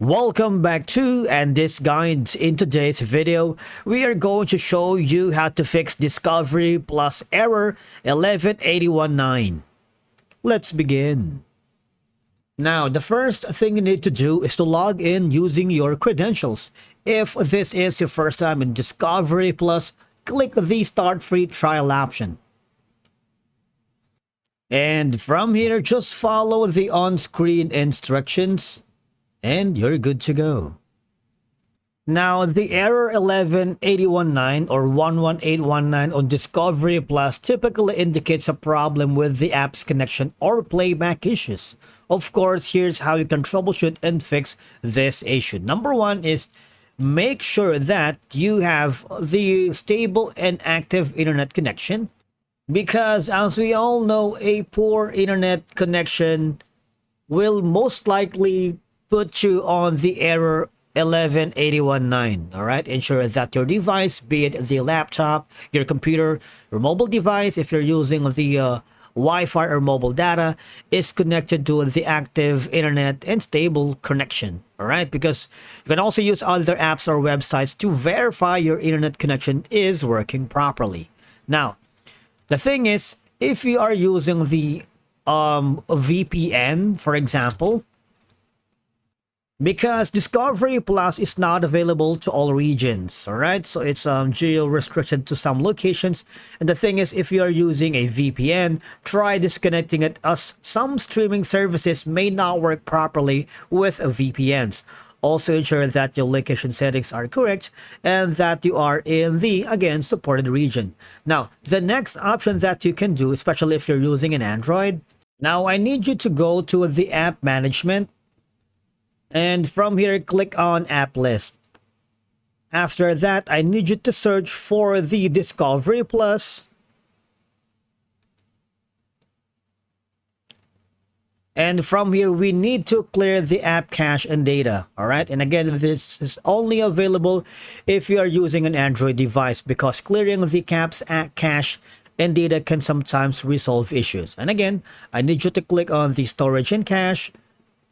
Welcome back to and this guide. In today's video, we are going to show you how to fix Discovery Plus error 11819. Let's begin. Now, the first thing you need to do is to log in using your credentials. If this is your first time in Discovery Plus, click the Start Free Trial option. And from here, just follow the on-screen instructions and you're good to go. Now, the error 11819 or 11819 on Discovery Plus typically indicates a problem with the app's connection or playback issues. Of course, here's how you can troubleshoot and fix this issue. Number one is make sure that you have the stable and active internet connection, because as we all know, a poor internet connection will most likely put you on the error 11819. All right, ensure that your device, be it the laptop, your computer, your mobile device, if you're using the Wi-Fi or mobile data, is connected to the active internet and stable connection. All right, because you can also use other apps or websites to verify your internet connection is working properly. Now, the thing is, if you are using the VPN, for example, because Discovery Plus is not available to all regions, all right? So it's geo-restricted to some locations. And the thing is, if you are using a VPN, try disconnecting it, as some streaming services may not work properly with VPNs. Also ensure that your location settings are correct and that you are in the, again, supported region. Now, the next option that you can do, especially if you're using an Android, now I need you to go to the app management. And from here, click on App List. After that, I need you to search for the Discovery Plus. And from here, we need to clear the app cache and data. All right. And again, this is only available if you are using an Android device, because clearing the app's cache and data can sometimes resolve issues. And again, I need you to click on the Storage and Cache,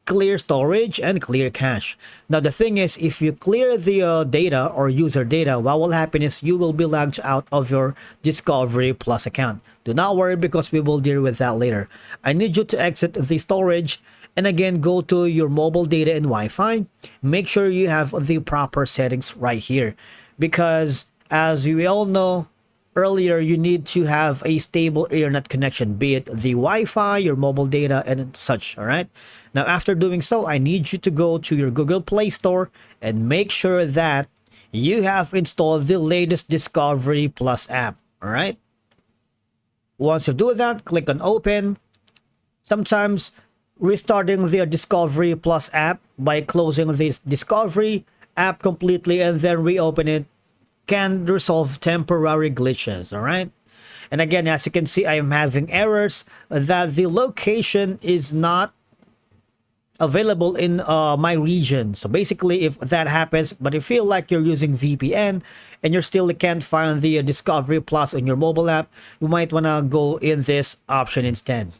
clear storage, and clear cache. Now, the thing is, if you clear the data or user data, what will happen is you will be logged out of your Discovery Plus account. Do not worry, because we will deal with that later. I need you to exit the storage and again go to your mobile data and Wi-Fi. Make sure you have the proper settings right here, because as we all know earlier, you need to have a stable internet connection, be it the Wi-Fi, your mobile data, and such. All right. Now, after doing so, I need you to go to your Google Play Store and make sure that you have installed the latest Discovery Plus app. All right. Once you do that, click on Open. Sometimes restarting the Discovery Plus app by closing this Discovery app completely and then reopen it can resolve temporary glitches. All right. And again, as you can see, I am having errors that the location is not available in my region. So basically, if that happens, but you feel like you're using VPN and you still can't find the Discovery Plus on your mobile app, you might want to go in this option instead.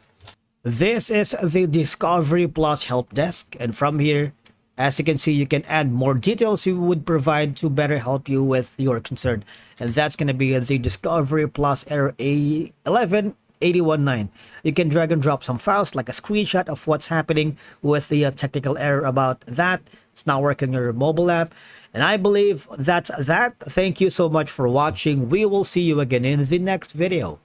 This is the Discovery Plus help desk, and from here, as you can see, you can add more details you would provide to better help you with your concern. And that's going to be the Discovery Plus error 11819. You can drag and drop some files, like a screenshot of what's happening with the technical error about that. It's not working on your mobile app. And I believe that's that. Thank you so much for watching. We will see you again in the next video.